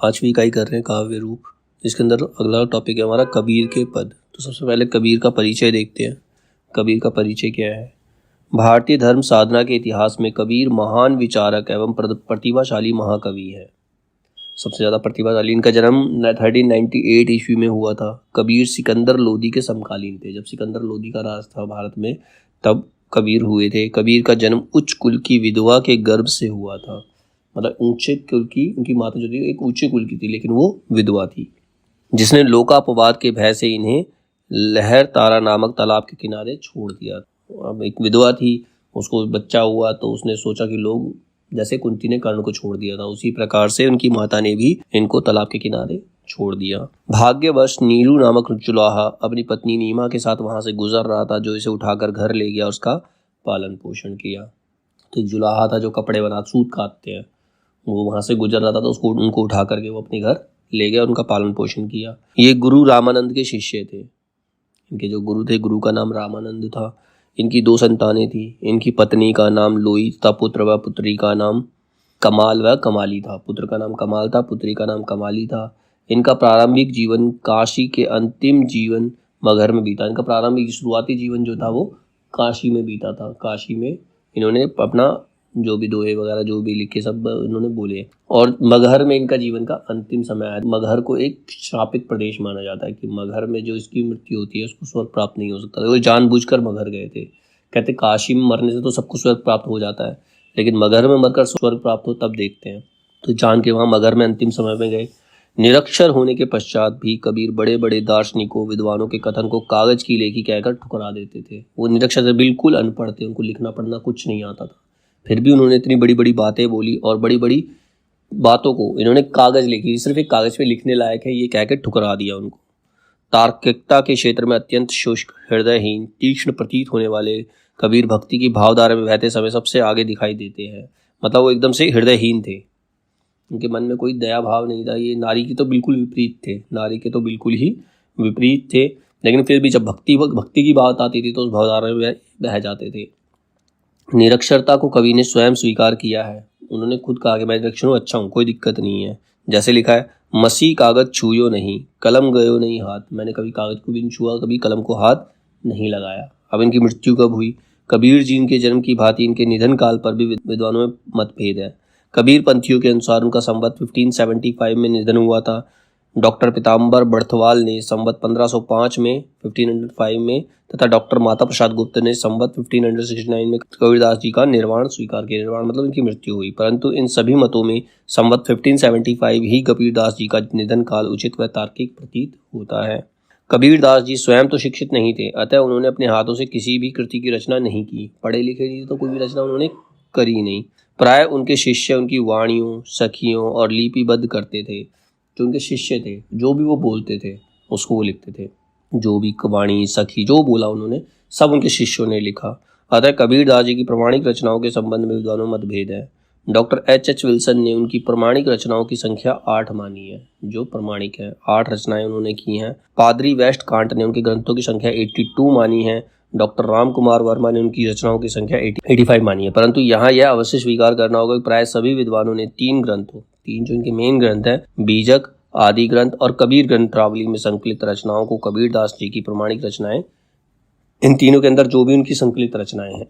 पांचवी इकाई कर रहे हैं काव्य रूप। इसके अंदर अगला टॉपिक है हमारा कबीर के पद। तो सबसे पहले कबीर का परिचय देखते हैं। कबीर का परिचय क्या है? भारतीय धर्म साधना के इतिहास में कबीर महान विचारक एवं प्रतिभाशाली महाकवि है। सबसे ज़्यादा प्रतिभाशाली। इनका जन्म 1398 ईस्वी में हुआ था। कबीर सिकंदर लोदी के समकालीन थे। जब सिकंदर लोदी का राज था भारत में तब कबीर हुए थे। कबीर का जन्म उच्च कुल की विधवा के गर्भ से हुआ था। मतलब ऊंचे कुल की, उनकी माता जो थी एक ऊंचे कुल की थी लेकिन वो विधवा थी, जिसने लोकापवाद के भय से इन्हें लहर तारा नामक तालाब के किनारे छोड़ दिया। अब एक विधवा थी, उसको बच्चा हुआ तो उसने सोचा कि लोग, जैसे कुंती ने कर्ण को छोड़ दिया था उसी प्रकार से उनकी माता ने भी इनको तालाब के किनारे छोड़ दिया। भाग्यवश नीलू नामक जुलाहा अपनी पत्नी नीमा के साथ वहां से गुजर रहा था, जो इसे उठाकर घर ले गया, उसका पालन पोषण किया। तो एक जुलाहा था जो कपड़े बना सूत काटते हैं, वो वहां से गुजर रहा था तो उसको उनको उठा करके वो अपने घर ले गया, उनका पालन पोषण किया। ये गुरु रामानंद के शिष्य थे। इनके जो गुरु थे, गुरु का नाम रामानंद था। इनकी 2 संतानें थी। इनकी पत्नी का नाम लोई तथा पुत्र व पुत्री का नाम कमाल व कमाली था। पुत्र का नाम कमाल था, पुत्री का नाम कमाली था। इनका प्रारंभिक जीवन काशी के अंतिम जीवन मगहर में बीता। इनका प्रारंभिक शुरुआती जीवन जो था वो काशी में बीता था। काशी में इन्होंने अपना जो भी दोहे वगैरह जो भी लिखे सब इन्होंने बोले, और मगहर में इनका जीवन का अंतिम समय आया। मगहर को एक श्रापित प्रदेश माना जाता है कि मगहर में जो इसकी मृत्यु होती है उसको स्वर्ग प्राप्त नहीं हो सकता। वो जानबूझकर मगहर गए थे। कहते काशी में मरने से तो सबको स्वर्ग प्राप्त हो जाता है, लेकिन मगहर में मरकर स्वर्ग प्राप्त हो तब देखते हैं। तो जान के वहाँ मगहर में अंतिम समय में गए। निरक्षर होने के पश्चात भी कबीर बड़े बड़े दार्शनिकों विद्वानों के कथन को कागज की लेखी कहकर ठुकरा देते थे। वो निरक्षर से बिल्कुल अनपढ़ थे, उनको लिखना पढ़ना कुछ नहीं आता था, फिर भी उन्होंने इतनी बड़ी बड़ी बातें बोली और बड़ी बड़ी बातों को इन्होंने कागज लिखी, सिर्फ एक कागज पे लिखने लायक है ये कहकर ठुकरा दिया उनको। तार्किकता के क्षेत्र में अत्यंत शुष्क, हृदयहीन, तीक्ष्ण प्रतीत होने वाले कबीर भक्ति की भावधारा में बहते समय सबसे आगे दिखाई देते हैं। मतलब वो एकदम से हृदयहीन थे, उनके मन में कोई दया भाव नहीं था। ये नारी की तो बिल्कुल विपरीत थे, नारी के तो बिल्कुल ही विपरीत थे, लेकिन फिर भी जब भक्ति की बात आती थी तो उस भावधारा में बह जाते थे। निरक्षरता को कवि ने स्वयं स्वीकार किया है। उन्होंने खुद कहा कि मैं निरक्षर हूँ, अच्छा हूँ, कोई दिक्कत नहीं है। जैसे लिखा है, मसी कागज छूयो नहीं, कलम गयो नहीं हाथ। मैंने कभी कागज को भी नहीं छुआ, कभी कलम को हाथ नहीं लगाया। अब इनकी मृत्यु कब हुई? कबीर जी इनके जन्म की भांति इनके निधन काल पर भी विद्वानों में मतभेद है। कबीर पंथियों के अनुसार उनका संवत 1575 में निधन हुआ था। डॉक्टर पीताम्बर बर्थवाल ने संवत 1505 में 1505 में तथा डॉक्टर माता प्रसाद गुप्त ने संवत 1569 में कबीरदास जी का निर्वाण स्वीकार किया। निर्वाण मतलब इनकी मृत्यु हुई, परंतु इन सभी मतों में संवत 1575 ही कबीरदास जी का निधन काल उचित व तार्किक प्रतीत होता है। कबीरदास जी स्वयं तो शिक्षित नहीं थे, अतः उन्होंने अपने हाथों से किसी भी कृति की रचना नहीं की। पढ़े लिखे नहीं तो कोई भी रचना उन्होंने करी नहीं। प्राय उनके शिष्य उनकी वाणियों, सखियों और लिपिबद्ध करते थे। जो उनके शिष्य थे, जो भी वो बोलते थे उसको वो लिखते थे। जो भी वाणी, सखी जो बोला उन्होंने सब उनके शिष्यों ने लिखा। अतः कबीरदास जी की प्रमाणिक रचनाओं के संबंध में विद्वानों में मतभेद है। डॉक्टर एच विल्सन ने उनकी प्रमाणिक रचनाओं की संख्या 8 मानी है। जो प्रमाणिक है 8 रचनाएं उन्होंने की हैं। पादरी वेस्ट कांट ने उनके ग्रंथों की संख्या 82 मानी है। डॉक्टर राम कुमार वर्मा ने उनकी रचनाओं की संख्या 85 मानी है। परंतु यहाँ यह अवश्य स्वीकार करना होगा कि प्राय सभी विद्वानों ने 3 जो इनके मेन ग्रंथ है, बीजक, आदि ग्रंथ और कबीर ग्रंथावली में संकलित रचनाओं को कबीरदास जी की प्रमाणिक रचनाएं, इन तीनों के अंदर जो भी उनकी संकलित रचनाएं हैं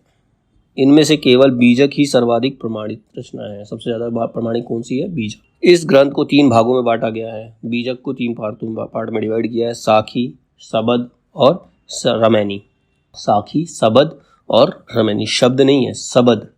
इनमें से केवल बीजक ही सर्वाधिक प्रमाणित रचना है। सबसे ज्यादा प्रमाणिक कौन सी है? बीजक। इस ग्रंथ को 3 भागों में बांटा गया है। बीजक को 3 पार्ट में डिवाइड किया है, साखी, सबद और रमैनी। साखी, सबद और रमैनी, शब्द नहीं है, सबद,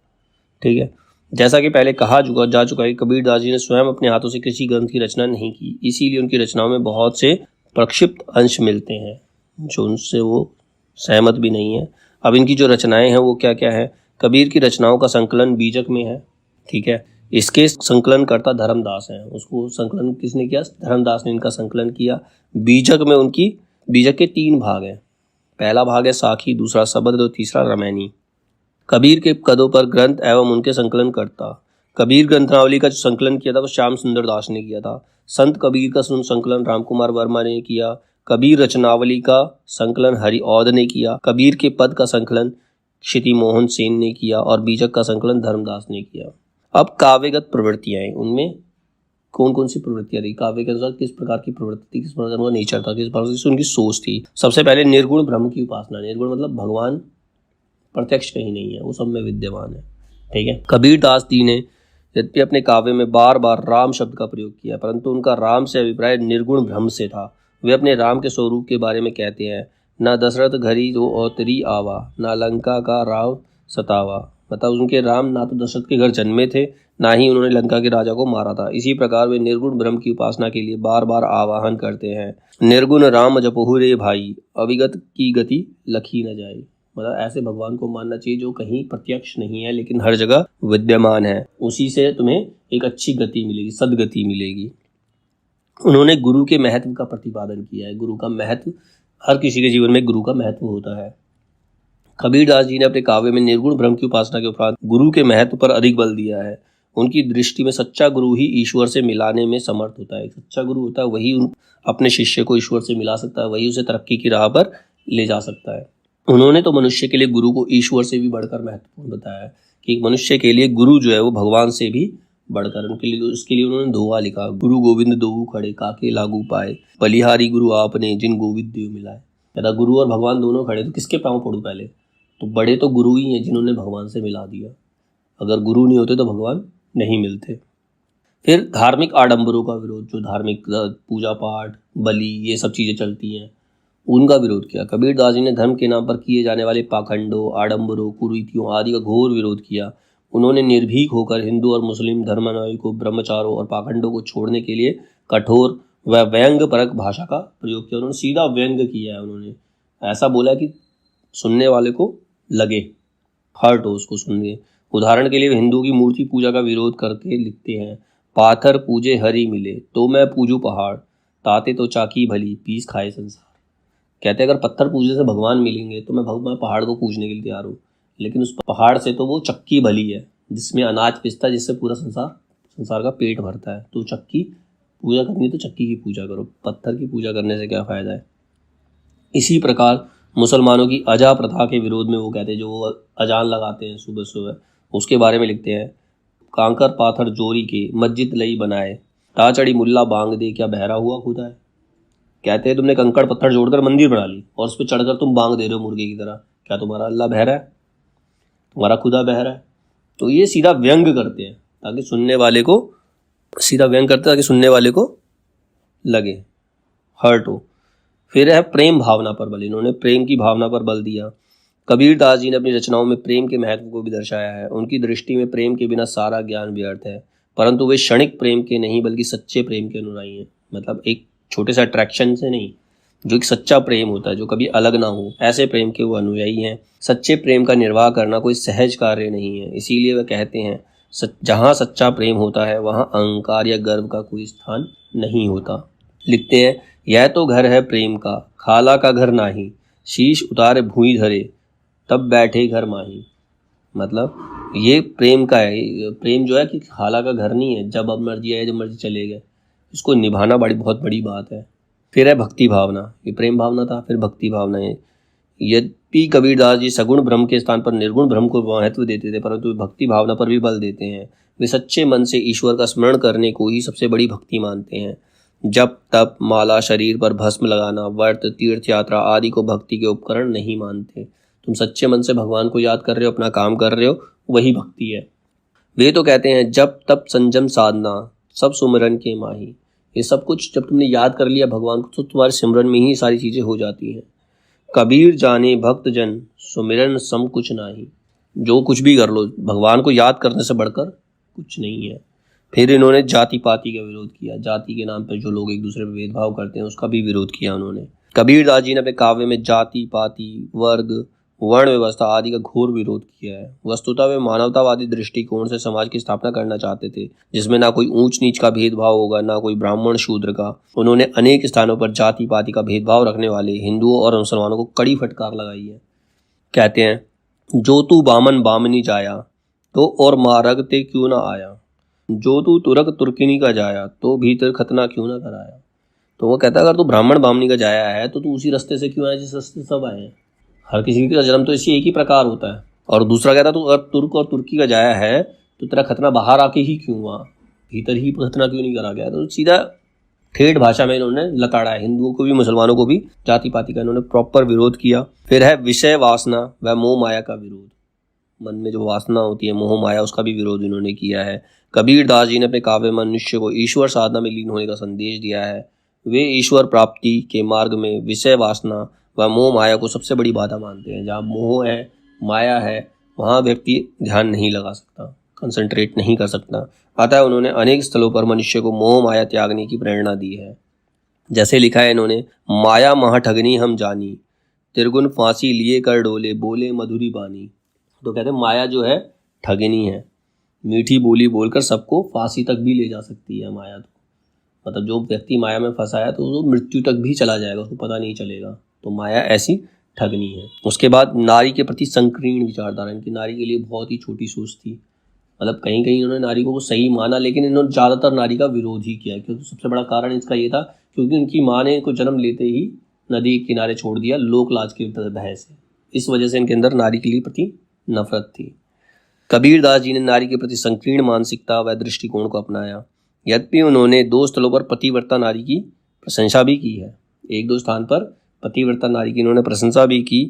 ठीक है। जैसा कि पहले कहा जा चुका है, कबीरदास जी ने स्वयं अपने हाथों से किसी ग्रंथ की रचना नहीं की, इसीलिए उनकी रचनाओं में बहुत से प्रक्षिप्त अंश मिलते हैं जो उनसे वो सहमत भी नहीं है। अब इनकी जो रचनाएं हैं वो क्या क्या है? कबीर की रचनाओं का संकलन बीजक में है, ठीक है। इसके संकलन करता धर्मदास हैं। उसको संकलन किसने किया? धर्मदास ने इनका संकलन किया। बीजक के 3 भाग हैं। पहला भाग है साखी, दूसरा सबद और तीसरा रमैनी। कबीर के पदों पर ग्रंथ एवं उनके संकलन करता। कबीर ग्रंथावली का जो संकलन किया था वो श्याम सुंदर दास ने किया था। संत कबीर का संकलन रामकुमार वर्मा ने किया। कबीर रचनावली का संकलन हरि औध ने किया। कबीर के पद का संकलन क्षिति मोहन सेन ने किया और बीजक का संकलन धर्मदास ने किया। अब काव्यगत प्रवृत्तियां, उनमें कौन कौन सी प्रवृत्तियां थी, काव्य के अनुसार किस प्रकार की प्रवृत्ति, किस प्रकार का नेचर था, किस प्रकार से उनकी सोच थी। सबसे पहले निर्गुण ब्रह्म की उपासना। निर्गुण मतलब भगवान प्रत्यक्ष कहीं नहीं है, वो सब में विद्यमान है। ठीक है। कबीर दास जी ने यद्यपि अपने काव्य में बार बार राम शब्द का प्रयोग किया, परंतु उनका राम से अभिप्राय निर्गुण ब्रह्म से था। वे अपने राम के स्वरूप के बारे में कहते हैं, न दशरथ घरी दो औतरी आवा, न लंका का राव सतावा। मतलब उनके राम ना तो दशरथ के घर जन्मे थे, ना ही उन्होंने लंका के राजा को मारा था। इसी प्रकार वे निर्गुण ब्रह्म की उपासना के लिए बार बार आवाहन करते हैं, निर्गुण राम जपहु रे भाई, अविगत की गति लखी न जाए। मतलब ऐसे भगवान को मानना चाहिए जो कहीं प्रत्यक्ष नहीं है लेकिन हर जगह विद्यमान है, उसी से तुम्हें एक अच्छी गति मिलेगी, सदगति मिलेगी। उन्होंने गुरु के महत्व का प्रतिपादन किया है। गुरु का महत्व, हर किसी के जीवन में गुरु का महत्व होता है। कबीर दास जी ने अपने काव्य में निर्गुण ब्रह्म की उपासना के उपरांत गुरु के महत्व पर अधिक बल दिया है। उनकी दृष्टि में सच्चा गुरु ही ईश्वर से मिलाने में समर्थ होता है। सच्चा गुरु होता है वही अपने शिष्य को ईश्वर से मिला सकता है, वही उसे तरक्की की राह पर ले जा सकता है। उन्होंने तो मनुष्य के लिए गुरु को ईश्वर से भी बढ़कर महत्वपूर्ण बताया है कि मनुष्य के लिए गुरु जो है वो भगवान से भी बढ़कर, उनके लिए उसके लिए उन्होंने दोहा लिखा, गुरु गोविंद दोऊ खड़े काके लागू पाए, बलिहारी गुरु आपने जिन गोविंद देव मिलाए। कहता गुरु और भगवान दोनों खड़े, तो किसके पाँव पड़ू पहले? तो बड़े तो गुरु ही हैं जिन्होंने भगवान से मिला दिया। अगर गुरु नहीं होते तो भगवान नहीं मिलते। फिर धार्मिक आडंबरों का विरोध, जो धार्मिक पूजा पाठ, बलि, ये सब चीज़ें चलती हैं, उनका विरोध किया। कबीर दास जी ने धर्म के नाम पर किए जाने वाले पाखंडों, आडंबरों, कुरीतियों आदि का घोर विरोध किया। उन्होंने निर्भीक होकर हिंदू और मुस्लिम धर्मानुयायियों को ब्रह्मचारों और पाखंडों को छोड़ने के लिए कठोर व व्यंग परक भाषा का प्रयोग किया। उन्होंने सीधा व्यंग किया है। उन्होंने ऐसा बोला कि सुनने वाले को लगे, हर्ट हो उसको सुनिए। उदाहरण के लिए वे हिंदू की मूर्ति पूजा का विरोध करके लिखते हैं, पाथर पूजे हरि मिले तो मैं पूजू पहाड़, ताते तो चाकी भली पीस खाए संसार। कहते हैं अगर पत्थर पूजने से भगवान मिलेंगे तो मैं पहाड़ को पूजने के लिए तैयार हूँ, लेकिन उस पहाड़ से तो वो चक्की भली है जिसमें अनाज पिसता है, जिससे पूरा संसार का पेट भरता है। तो चक्की पूजा करनी है तो चक्की की पूजा करो, पत्थर की पूजा करने से क्या फ़ायदा है। इसी प्रकार मुसलमानों की अजा प्रथा के विरोध में वो कहते हैं, जो वो अजान लगाते हैं सुबह सुबह, उसके बारे में लिखते हैं, कांकर पाथर जोरी के मस्जिद लई बनाए, ताचड़ी मुल्ला बांग दे क्या बहरा हुआ खुदा है। कहते हैं तुमने कंकड़ पत्थर जोड़कर मंदिर बना ली और उस पर चढ़कर तुम बांग दे रहे हो मुर्गे की तरह, क्या तुम्हारा अल्लाह बहरा है, तुम्हारा खुदा बहरा है। तो ये सीधा व्यंग करते हैं ताकि सुनने वाले को, ताकि सुनने वाले को लगे, हर्ट हो। फिर है प्रेम भावना पर बल। इन्होंने प्रेम की भावना पर बल दिया। कबीर दास जी ने अपनी रचनाओं में प्रेम के महत्व को भी दर्शाया है। उनकी दृष्टि में प्रेम के बिना सारा ज्ञान व्यर्थ है, परंतु वे क्षणिक प्रेम के नहीं बल्कि सच्चे प्रेम के अनुयायी हैं। मतलब एक छोटे से अट्रैक्शन से नहीं, जो एक सच्चा प्रेम होता है जो कभी अलग ना हो, ऐसे प्रेम के वो अनुयायी हैं। सच्चे प्रेम का निर्वाह करना कोई सहज कार्य नहीं है, इसीलिए वे कहते हैं जहाँ सच्चा प्रेम होता है वहाँ अहंकार या गर्व का कोई स्थान नहीं होता। लिखते हैं, यह तो घर है प्रेम का, खाला का घर नाही, शीश उतारे भूई धरे तब बैठे घर माही। मतलब ये प्रेम का है, प्रेम जो है कि खाला का घर नहीं है, जब अब मर्जी आए जब मर्जी चले गए, इसको निभाना बहुत बड़ी बात है। फिर है भक्ति भावना। ये प्रेम भावना था, फिर भक्ति भावना है। यद्यपि कबीरदास जी सगुण ब्रह्म के स्थान पर निर्गुण ब्रह्म को महत्व देते थे, परंतु वे भक्ति भावना पर भी बल देते हैं। वे सच्चे मन से ईश्वर का स्मरण करने को ही सबसे बड़ी भक्ति मानते हैं। जप तप, माला, शरीर पर भस्म लगाना, व्रत, तीर्थ यात्रा आदि को भक्ति के उपकरण नहीं मानते। तुम सच्चे मन से भगवान को याद कर रहे हो, अपना काम कर रहे हो, वही भक्ति है। वे तो कहते हैं जप तप संयम साधना सब सुमिरन के माही। ये सब कुछ जब तुमने याद कर लिया भगवान को तो तुम्हारे सिमरन में ही सारी चीज़ें हो जाती हैं। कबीर जाने भक्त जन सुमिरन सम कुछ नाही। जो कुछ भी कर लो, भगवान को याद करने से बढ़कर कुछ नहीं है। फिर इन्होंने जाति पाति का विरोध किया। जाति के नाम पर जो लोग एक दूसरे पर भेदभाव करते हैं उसका भी विरोध किया उन्होंने। कबीरदास जी ने अपने काव्य में जाति पाति, वर्ग, वर्ण व्यवस्था आदि का घोर विरोध किया है। वस्तुतः वे मानवतावादी दृष्टिकोण से समाज की स्थापना करना चाहते थे, जिसमें ना कोई ऊंच नीच का भेदभाव होगा, ना कोई ब्राह्मण शूद्र का। उन्होंने अनेक स्थानों पर जाति पाति का भेदभाव रखने वाले हिंदुओं और मुसलमानों को कड़ी फटकार लगाई है। कहते हैं, जो तू बामन बामनी जाया तो और मारग ते क्यों ना आया, जो तू तुरक तुर्किनी का जाया तो भीतर खतना क्यों ना कराया। तो वो कहता है अगर तू ब्राह्मण बामनी का जाया है तो तू उसी रास्ते से क्यों आया जिस रास्ते से सब आए हैं। हर किसी का जन्म तो इसी एक ही प्रकार होता है। और दूसरा कहता है तू अगर तुर्क और तुर्की का जाया है तो तेरा खतना बाहर आके ही क्यों हुआ, भीतर ही खतना क्यों नहीं करा गया? तो सीधा ठेठ भाषा में इन्होंने लताड़ा है, हिंदुओं को भी मुसलमानों को भी जाति पाति का इन्होंने प्रॉपर विरोध किया। फिर है विषय वासना व मोह माया का विरोध, मन में जो वासना होती है मोह माया उसका भी विरोध इन्होंने किया है। कबीर दास जी ने अपने काव्य में मनुष्य को ईश्वर साधना में लीन होने का संदेश दिया है। वे ईश्वर प्राप्ति के मार्ग में विषय वासना व मोह माया को सबसे बड़ी बाधा मानते हैं। जहाँ मोह है, माया है, वहाँ व्यक्ति ध्यान नहीं लगा सकता, कंसंट्रेट नहीं कर सकता। अतः उन्होंने अनेक स्थलों पर मनुष्य को मोह माया त्यागने की प्रेरणा दी है। जैसे लिखा है इन्होंने, माया महा ठगनी हम जानी, त्रिगुण फांसी लिए कर डोले, बोले मधुरी बानी। तो कहते हैं माया जो है ठगनी है, मीठी बोली बोलकर सबको फांसी तक भी ले जा सकती है माया। तो मतलब जो व्यक्ति माया में फंसा है तो वो मृत्यु तक भी चला जाएगा, उसको पता नहीं चलेगा। तो माया ऐसी ठगनी है। उसके बाद नारी के प्रति संकीर्ण विचारधारा, इनकी नारी के लिए बहुत ही छोटी सोच थी। मतलब कहीं कहीं इन्होंने नारी को सही माना, लेकिन इन्होंने ज़्यादातर नारी का विरोध ही किया। क्योंकि सबसे बड़ा कारण इसका ये था क्योंकि उनकी माँ ने इनको जन्म लेते ही नदी के किनारे छोड़ दिया लोक लाज के भय से। इस वजह से इनके अंदर नारी के लिए प्रति नफरत थी। कबीर दास जी ने नारी के प्रति संकीर्ण मानसिकता व दृष्टिकोण को अपनाया। यद्यपि उन्होंने 2 स्थलों पर पतिव्रता नारी की प्रशंसा भी की है, 1-2 स्थान पर पतिव्रता नारी की इन्होंने प्रशंसा भी की,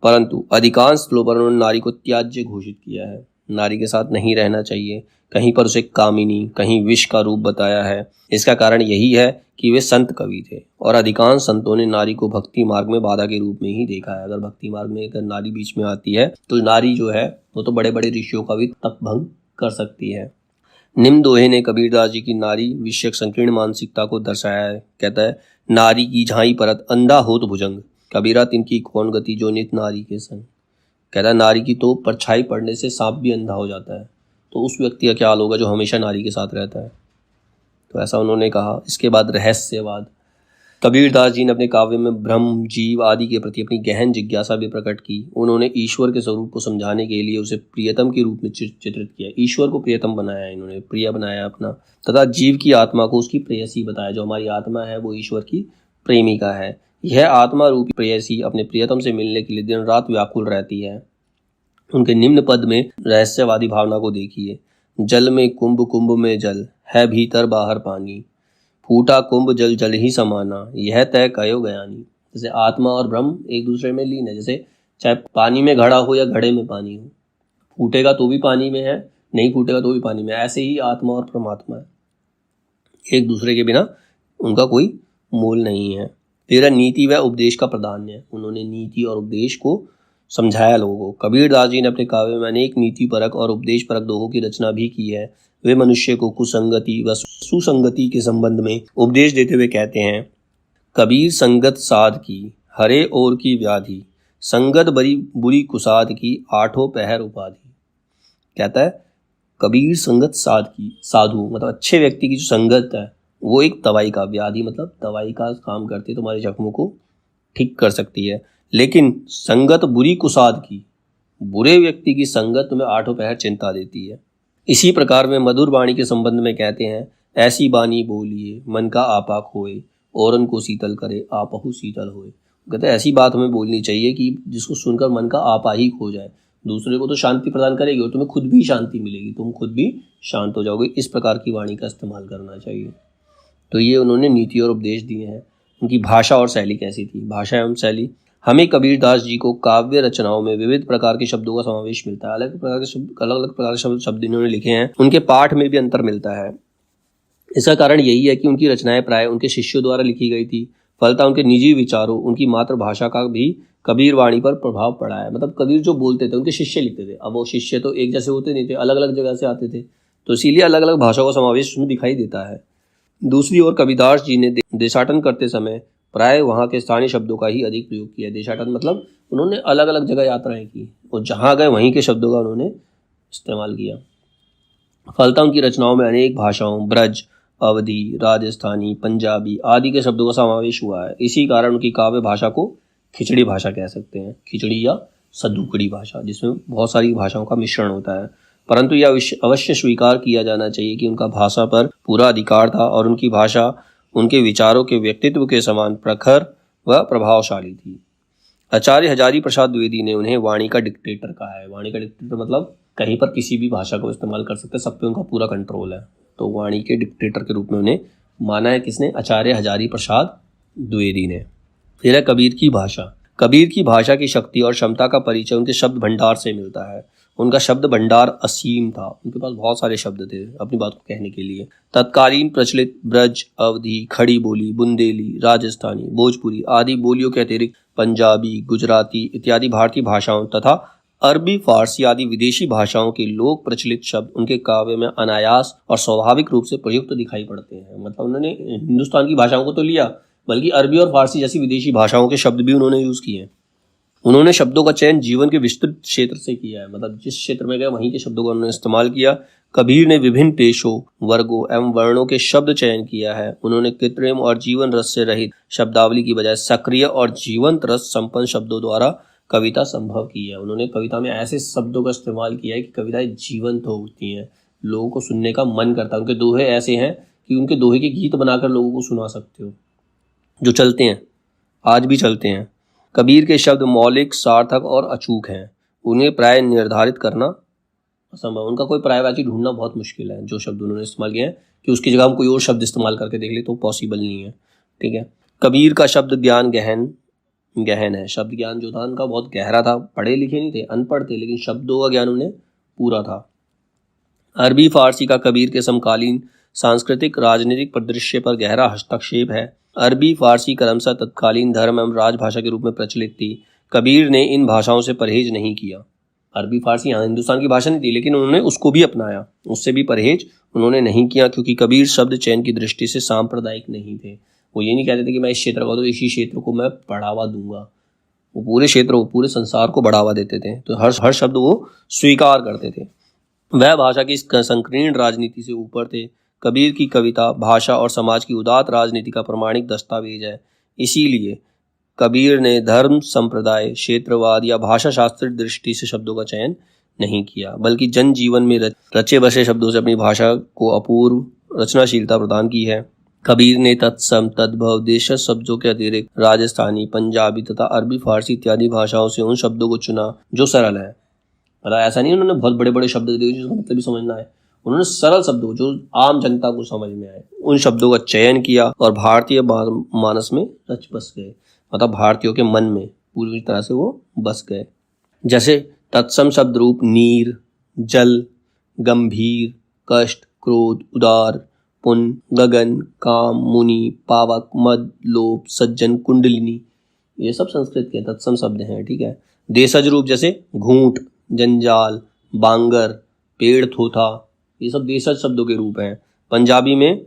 परंतु अधिकांश स्थलों पर उन्होंने नारी को त्याज्य घोषित किया है। नारी के साथ नहीं रहना चाहिए, कहीं पर उसे कामिनी, कहीं विष का रूप बताया है। इसका कारण यही है कि वे संत कवि थे और अधिकांश संतों ने नारी को भक्ति मार्ग में बाधा के रूप में ही देखा है। अगर भक्ति मार्ग में अगर नारी बीच में आती है तो नारी जो है वो तो बड़े बड़े ऋषियों का भी तप भंग कर सकती है। निम्न दोहे ने कबीरदास जी की नारी विषयक संकीर्ण मानसिकता को दर्शाया है। कहता है, नारी की झाई परत अंधा होत भुजंग, कबीरा तिनकी कौन गति जो नित नारी के संग। कहता है नारी की तो परछाई पड़ने से सांप भी अंधा हो जाता है, तो उस व्यक्ति का क्या हाल होगा जो हमेशा नारी के साथ रहता है। तो ऐसा उन्होंने कहा। इसके बाद रहस्यवाद, कबीरदास जी ने अपने काव्य में ब्रह्म, जीव आदि के प्रति अपनी गहन जिज्ञासा भी प्रकट की। उन्होंने ईश्वर के स्वरूप को समझाने के लिए उसे प्रियतम के रूप में चित्रित किया। ईश्वर को प्रियतम बनाया, इन्होंने प्रिय बनाया अपना, तथा जीव की आत्मा को उसकी प्रेयसी बताया। जो हमारी आत्मा है वो ईश्वर की प्रेमिका है। यह आत्मा रूपी प्रेयसी अपने प्रियतम से मिलने के लिए दिन रात व्याकुल रहती है। उनके निम्न पद में रहस्यवादी भावना को देखिए। जल में कुंभ, कुंभ में जल, है भीतर बाहर पानी, फूटा कुंभ जल जल ही समाना, यह तय कयो गयानी। जैसे आत्मा और ब्रह्म एक दूसरे में लीन है। जैसे चाहे पानी में घड़ा हो या घड़े में पानी हो, फूटेगा तो भी पानी में है, नहीं फूटेगा तो भी पानी में। ऐसे ही आत्मा और परमात्मा है, एक दूसरे के बिना उनका कोई मोल नहीं है। फिर नीति व उपदेश का प्राधान्य, उन्होंने नीति और उपदेश को समझाया लोगों को। कबीरदास जी ने अपने काव्य में अनेक नीति परक और उपदेश परक दोहों की रचना भी की है। वे मनुष्य को कुसंगति व सुसंगति के संबंध में उपदेश देते हुए कहते हैं, कबीर संगत साध की, हरे और की व्याधि, संगत बड़ी बुरी कुसाद की, आठों पहर उपाधि। कहता है कबीर संगत साध की, साधु मतलब अच्छे व्यक्ति की जो संगत है वो एक दवाई का, व्याधि मतलब दवाई का काम करती है, तुम्हारे जख्मों को ठीक कर सकती है। लेकिन संगत बुरी कुसाद की, बुरे व्यक्ति की संगत तुम्हें आठों पहर चिंता देती है। इसी प्रकार में मधुर वाणी के संबंध में कहते हैं, ऐसी बानी बोलिए मन का आपा खोए, औरन को शीतल करे आपहु शीतल होए। कहते हैं ऐसी बात हमें बोलनी चाहिए कि जिसको सुनकर मन का आपा ही खो जाए, दूसरे को तो शांति प्रदान करेगी और तुम्हें खुद भी शांति मिलेगी, तुम खुद भी शांत हो जाओगे। इस प्रकार की वाणी का इस्तेमाल करना चाहिए। तो ये उन्होंने नीति और उपदेश दिए हैं। उनकी भाषा और शैली कैसी थी? भाषा एवं शैली, हमें कबीरदास जी को काव्य रचनाओं में विविध प्रकार के शब्दों का समावेश मिलता है। अलग प्रकार के शब्द, अलग अलग प्रकार के शब्द इन्होंने लिखे हैं। उनके पाठ में भी अंतर मिलता है। इसका कारण यही है कि उनकी रचनाएं प्राय उनके शिष्यों द्वारा लिखी गई थी। फलतः उनके निजी विचारों, उनकी मातृभाषा का भी कबीर वाणी पर प्रभाव पड़ा है। मतलब कबीर जो बोलते थे उनके शिष्य लिखते थे। अब वो शिष्य तो एक जैसे होते नहीं थे, अलग अलग जगह से आते थे, तो इसीलिए अलग अलग भाषाओं का समावेश उसमें दिखाई देता है। दूसरी ओर कबीरदास जी ने देशाटन करते समय प्राय वहाँ के स्थानीय शब्दों का ही अधिक प्रयोग किया। देशाटन मतलब उन्होंने अलग अलग जगह यात्राएं की और जहाँ गए वहीं के शब्दों का उन्होंने इस्तेमाल किया। फलतः उनकी रचनाओं में अनेक भाषाओं, ब्रज, अवधी, राजस्थानी, पंजाबी आदि के शब्दों का समावेश हुआ है। इसी कारण उनकी काव्य भाषा को खिचड़ी भाषा कह सकते हैं, खिचड़ी या सदुकड़ी भाषा, जिसमें बहुत सारी भाषाओं का मिश्रण होता है। परंतु यह अवश्य स्वीकार किया जाना चाहिए कि उनका भाषा पर पूरा अधिकार था और उनकी भाषा उनके विचारों के व्यक्तित्व के समान प्रखर व प्रभावशाली थी। आचार्य हजारी प्रसाद द्विवेदी ने उन्हें वाणी का डिक्टेटर कहा है। वाणी का डिक्टेटर मतलब कहीं पर किसी भी भाषा को इस्तेमाल कर सकते हैं, सब पे उनका पूरा कंट्रोल है। तो वाणी के डिक्टेटर के रूप में उन्हें माना है किसने? आचार्य हजारी प्रसाद द्विवेदी ने। फिर है कबीर की भाषा। कबीर की भाषा की शक्ति और क्षमता का परिचय उनके शब्द भंडार से मिलता है। उनका शब्द भंडार असीम था, उनके पास बहुत सारे शब्द थे अपनी बात को कहने के लिए। तत्कालीन प्रचलित ब्रज, अवधी, खड़ी बोली, बुंदेली, राजस्थानी, भोजपुरी आदि बोलियों के अतिरिक्त पंजाबी, गुजराती इत्यादि भारतीय भाषाओं तथा अरबी, फारसी आदि विदेशी भाषाओं के लोक प्रचलित शब्द उनके काव्य में अनायास और स्वाभाविक रूप से प्रयुक्त दिखाई पड़ते हैं। मतलब उन्होंने हिंदुस्तान की भाषाओं को तो लिया, बल्कि अरबी और फारसी जैसी विदेशी भाषाओं के शब्द भी उन्होंने यूज किए। उन्होंने शब्दों का चयन जीवन के विस्तृत क्षेत्र से किया है, मतलब जिस क्षेत्र में गए वहीं के शब्दों का उन्होंने इस्तेमाल किया। कबीर ने विभिन्न पेशों, वर्गों एवं वर्णों के शब्द चयन किया है। उन्होंने कृत्रिम और जीवन रस से रहित शब्दावली की बजाय सक्रिय और जीवंत रस संपन्न शब्दों द्वारा कविता संभव की है। उन्होंने कविता में ऐसे शब्दों का इस्तेमाल किया है कि कविताएं जीवंत होती हैं, लोगों को सुनने का मन करता है। उनके दोहे ऐसे हैं कि उनके दोहे के गीत बनाकर लोगों को सुना सकते हो, जो चलते हैं, आज भी चलते हैं। कबीर के शब्द मौलिक, सार्थक और अचूक हैं। उन्हें प्राय निर्धारित करना असंभव, उनका कोई पर्यायवाची ढूंढना बहुत मुश्किल है। जो शब्द उन्होंने इस्तेमाल किए हैं कि उसकी जगह हम कोई और शब्द इस्तेमाल करके देख ले तो पॉसिबल नहीं है। ठीक है। कबीर का शब्द ज्ञान गहन है। शब्द ज्ञान जो था उनका बहुत गहरा था। पढ़े लिखे नहीं थे, अनपढ़ थे, लेकिन शब्दों का ज्ञान उन्हें पूरा था। अरबी फारसी का कबीर के समकालीन सांस्कृतिक राजनीतिक परिदृश्य पर गहरा हस्तक्षेप है। अरबी फारसी क्रमशः तत्कालीन धर्म एवं राजभाषा के रूप में प्रचलित थी। कबीर ने इन भाषाओं से परहेज नहीं किया। अरबी फारसी यहाँ हिंदुस्तान की भाषा नहीं थी, लेकिन उन्होंने उसको भी अपनाया, उससे भी परहेज उन्होंने नहीं किया, क्योंकि कबीर शब्द चयन की दृष्टि से सांप्रदायिक नहीं थे। वो ये नहीं कहते थे कि मैं इस क्षेत्र का तो इसी क्षेत्र को मैं बढ़ावा दूंगा। वो पूरे क्षेत्र को, पूरे संसार को बढ़ावा देते थे। तो हर शब्द वो स्वीकार करते थे। वह भाषा की संकीर्ण राजनीति से ऊपर थे। कबीर की कविता भाषा और समाज की उदात्त राजनीति का प्रमाणिक दस्तावेज है। इसीलिए कबीर ने धर्म, संप्रदाय, क्षेत्रवाद या भाषा शास्त्र दृष्टि से शब्दों का चयन नहीं किया, बल्कि जनजीवन में रचे बसे शब्दों से अपनी भाषा को अपूर्व रचनाशीलता प्रदान की है। कबीर ने तत्सम, तद्भव, देशज शब्दों के अतिरिक्त राजस्थानी, पंजाबी तथा अरबी, फारसी इत्यादि भाषाओं से उन शब्दों को चुना जो सरल है। मतलब ऐसा नहीं उन्होंने बहुत बड़े बड़े शब्द दिए जिसका मतलब भी समझना है। उन्होंने सरल शब्दों जो आम जनता को समझ में आए उन शब्दों का चयन किया और भारतीय मानस में रच बस गए। मतलब भारतीयों के मन में पूरी तरह से वो बस गए। जैसे तत्सम शब्द रूप नीर, जल, गंभीर, कष्ट, क्रोध, उदार, पुण्य, गगन, काम, मुनि, पावक, मद, लोभ, सज्जन, कुंडलिनी, ये सब संस्कृत के तत्सम शब्द हैं। ठीक है। देशज रूप जैसे घूंट, जंजाल, बांगर, पेड़, थोथा, ये सब देशज शब्दों के रूप हैं। पंजाबी में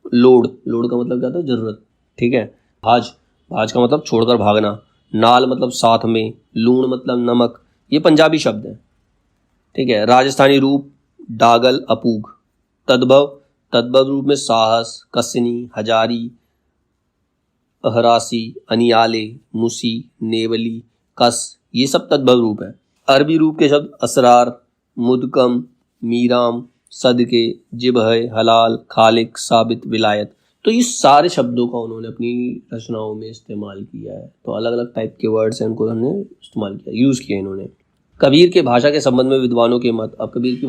लोड का मतलब क्या था? जरूरत। ठीक है। भाज का मतलब छोड़कर भागना। नाल मतलब साथ में। लूण मतलब नमक। ये पंजाबी शब्द हैं। ठीक है। राजस्थानी रूप डागल, अपूग। तद्भव रूप में साहस, कसनी, हजारी, अहरासी, अनियाले, मुसी, नेवली, कस, ये सब तद्भव रूप है। अरबी रूप के शब्द असरार, मुदकम, मीराम, सदके, जिबह, हलाल, खालिक, साबित, विलायत। तो ये सारे शब्दों का उन्होंने अपनी रचनाओं में इस्तेमाल किया है। तो अलग अलग टाइप के वर्ड्स हैं, उनको उन्होंने इस्तेमाल किया, यूज़ किया इन्होंने। कबीर के भाषा के संबंध में विद्वानों के मत। अब कबीर की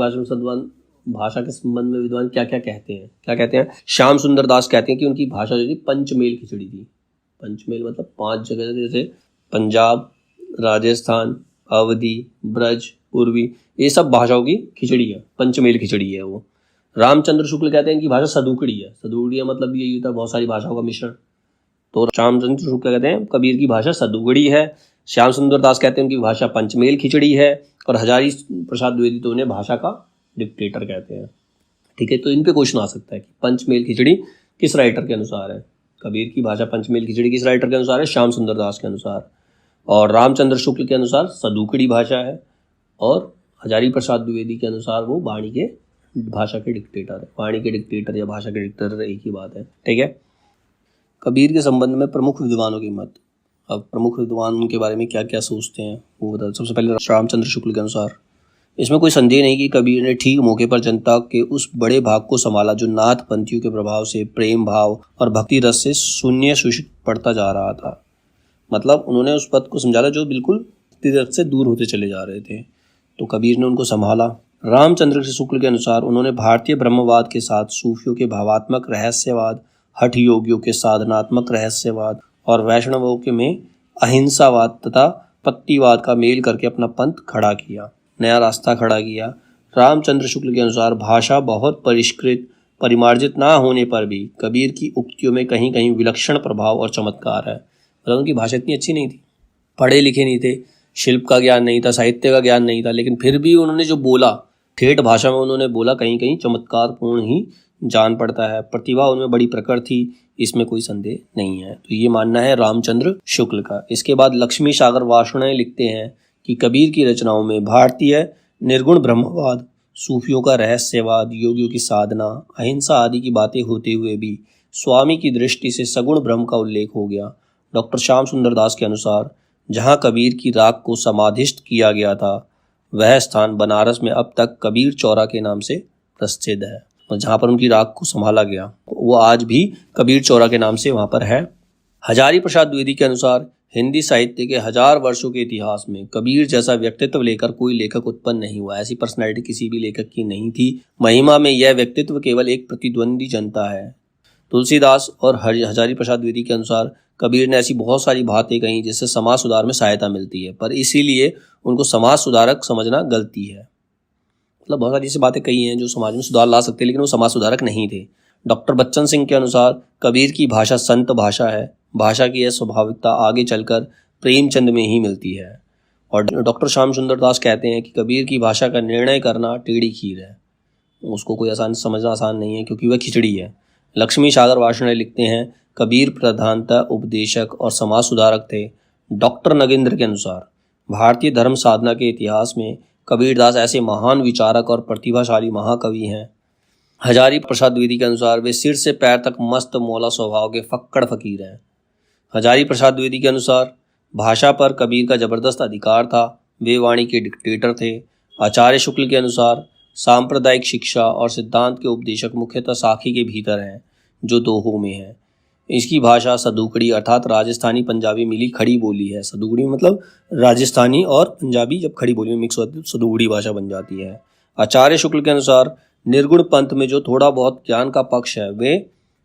भाषा के संबंध में विद्वान क्या क्या कहते हैं? श्याम सुंदर दास कहते हैं कि उनकी भाषा जो थी पंचमेल खिचड़ी थी। पंचमेल मतलब 5 जगह, जैसे पंजाब, राजस्थान, अवधी, ब्रज, पूर्वी, ये सब भाषाओं की खिचड़ी है, पंचमेल खिचड़ी है वो। रामचंद्र शुक्ल कहते हैं कि भाषा सदुकड़ी है। सदुकड़ी मतलब यही होता है बहुत सारी भाषाओं का मिश्रण। तो रामचंद्र शुक्ल कहते हैं कबीर की भाषा सदुकड़ी है। श्याम सुंदर दास कहते हैं उनकी भाषा पंचमेल खिचड़ी है। और हजारी प्रसाद द्विवेदी तो उन्हें भाषा का डिक्टेटर कहते हैं। ठीक है। तो इन पे क्वेश्चन आ सकता है कि पंचमेल खिचड़ी किस राइटर के अनुसार है? कबीर की भाषा पंचमेल खिचड़ी किस राइटर के अनुसार है? श्याम सुंदर दास के अनुसार। और रामचंद्र शुक्ल के अनुसार सदुकड़ी भाषा है। और हजारी प्रसाद द्विवेदी के अनुसार वो वाणी के भाषा के डिक्टेटर है। वाणी के डिक्टेटर या भाषा के डिक्टेटर एक ही बात है। ठीक है। कबीर के संबंध में प्रमुख विद्वानों के मत। अब प्रमुख विद्वान उनके बारे में क्या क्या सोचते हैं वो बता। सबसे पहले रामचंद्र शुक्ल के अनुसार इसमें कोई संदेह नहीं कि कबीर ने ठीक मौके पर जनता के उस बड़े भाग को संभाला जो नाथ पंथियों के प्रभाव से, प्रेम भाव और भक्ति रस से शून्य शोषित पड़ता जा रहा था। मतलब उन्होंने उस पद को समझाला जो बिल्कुल तीर्थ से दूर होते चले जा रहे थे। तो कबीर ने उनको संभाला, रामचंद्र शुक्ल के अनुसार उन्होंने भारतीय ब्रह्मवाद के साथ सूफियों के भावात्मक रहस्यवाद, हठ योगियों के साधनात्मक रहस्यवाद और वैष्णवों के में अहिंसावाद तथा पत्तीवाद का मेल करके अपना पंथ खड़ा किया, नया रास्ता खड़ा किया। रामचंद्र शुक्ल के अनुसार भाषा बहुत परिष्कृत परिमार्जित ना होने पर भी कबीर की उक्तियों में कहीं कहीं विलक्षण प्रभाव और चमत्कार है। मतलब उनकी भाषा इतनी अच्छी नहीं थी, पढ़े लिखे नहीं थे, शिल्प का ज्ञान नहीं था, साहित्य का ज्ञान नहीं था, लेकिन फिर भी उन्होंने जो बोला, ठेठ भाषा में उन्होंने बोला, कहीं कहीं चमत्कारपूर्ण ही जान पड़ता है। प्रतिभा उनमें बड़ी प्रखर थी, इसमें कोई संदेह नहीं है। तो ये मानना है रामचंद्र शुक्ल का। इसके बाद लक्ष्मी सागर वार्ष्णेय लिखते हैं कि कबीर की रचनाओं में भारतीय निर्गुण ब्रह्मवाद, सूफियों का रहस्यवाद, योगियों की साधना, अहिंसा आदि की बातें होते हुए भी स्वामी की दृष्टि से सगुण ब्रह्म का उल्लेख हो गया। डॉक्टर श्याम सुंदर दास के अनुसार जहाँ कबीर की राख को समाधिष्ठ किया गया था, वह स्थान बनारस में अब तक कबीर चौरा के नाम से प्रसिद्ध है। और जहाँ पर उनकी राख को संभाला गया वो आज भी कबीर चौरा के नाम से वहाँ पर है। हजारी प्रसाद द्विवेदी के अनुसार हिंदी साहित्य के 1000 वर्षों के इतिहास में कबीर जैसा व्यक्तित्व लेकर कोई लेखक उत्पन्न नहीं हुआ। ऐसी पर्सनैलिटी किसी भी लेखक की नहीं थी। महिमा में यह व्यक्तित्व केवल एक प्रतिद्वंदी जनता है। तुलसीदास और हजारी प्रसाद द्विवेदी के अनुसार कबीर ने ऐसी बहुत सारी बातें कही जिससे समाज सुधार में सहायता मिलती है, पर इसीलिए उनको समाज सुधारक समझना गलती है। मतलब बहुत सारी ऐसी बातें कही हैं जो समाज में सुधार ला सकते हैं, लेकिन वो समाज सुधारक नहीं थे। डॉक्टर बच्चन सिंह के अनुसार कबीर की भाषा संत भाषा है। भाषा की यह स्वाभाविकता आगे चलकर प्रेमचंद में ही मिलती है। और डॉक्टर श्याम सुंदर दास कहते हैं कि कबीर की भाषा का निर्णय करना टेढ़ी खीर है, उसको कोई समझना आसान नहीं है, क्योंकि वह खिचड़ी है। लक्ष्मी सागर वार्ष्णेय लिखते हैं कबीर प्रधानतः उपदेशक और समाज सुधारक थे। डॉक्टर नगेंद्र के अनुसार भारतीय धर्म साधना के इतिहास में कबीरदास ऐसे महान विचारक और प्रतिभाशाली महाकवि हैं। हजारी प्रसाद द्विवेदी के अनुसार वे सिर से पैर तक मस्त मौला स्वभाव के फक्कड़ फकीर हैं। हजारी प्रसाद द्विवेदी के अनुसार भाषा पर कबीर का जबरदस्त अधिकार था, वे वाणी के डिक्टेटर थे। आचार्य शुक्ल के अनुसार सांप्रदायिक शिक्षा और सिद्धांत के उपदेशक मुख्यतः साखी के भीतर हैं, जो दोहों में है। इसकी भाषा सदुकड़ी अर्थात राजस्थानी पंजाबी मिली खड़ी बोली है। सदुकड़ी मतलब राजस्थानी और पंजाबी जब खड़ी बोली में मिक्स होती है तो सदुकड़ी भाषा बन जाती है। आचार्य शुक्ल के अनुसार निर्गुण पंथ में जो थोड़ा बहुत ज्ञान का पक्ष है वे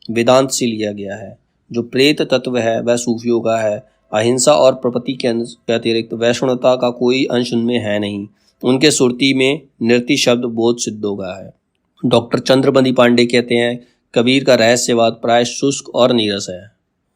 वेदांत से लिया गया है। जो प्रेत तत्व है वह सूफियों का है। अहिंसा और प्रपत्ति के अतिरिक्त वैष्णवता का कोई अंश उनमें है नहीं। उनके सुरती में नृत्य शब्द बोध सिद्ध हो गया है। डॉक्टर चंद्रबंदी पांडे कहते हैं कबीर का रहस्यवाद प्राय शुष्क और नीरस है।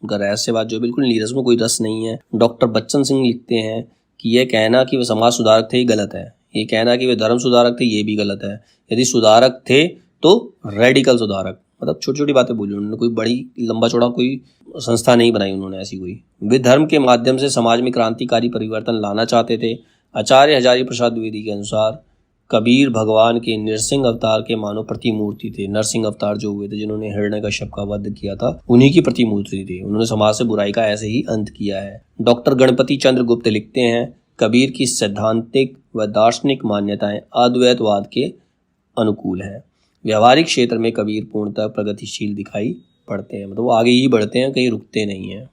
उनका रहस्यवाद जो बिल्कुल नीरस, में कोई रस नहीं है। डॉक्टर बच्चन सिंह लिखते हैं कि यह कहना कि वे समाज सुधारक थे ये गलत है। ये कहना कि वे धर्म सुधारक थे ये भी गलत है। यदि सुधारक थे तो रेडिकल सुधारक, मतलब छोटी छोटी बातें बोली उन्होंने, कोई बड़ी लंबा चौड़ा कोई संस्था नहीं बनाई उन्होंने ऐसी कोई। वे धर्म के माध्यम से समाज में क्रांतिकारी परिवर्तन लाना चाहते थे। आचार्य हजारी प्रसाद द्विवेदी के अनुसार कबीर भगवान के नरसिंह अवतार के मानव प्रतिमूर्ति थे। नरसिंह अवतार जो हुए थे जिन्होंने हिरण्यकश्यप का वध किया था, उन्हीं की प्रतिमूर्ति थी। उन्होंने समाज से बुराई का ऐसे ही अंत किया है। डॉक्टर गणपति चंद्र गुप्त लिखते हैं कबीर की सैद्धांतिक व दार्शनिक मान्यताएं अद्वैतवाद के अनुकूल है। व्यवहारिक क्षेत्र में कबीर पूर्णतः प्रगतिशील दिखाई पड़ते हैं, मतलब वो आगे ही बढ़ते हैं, कहीं रुकते नहीं हैं।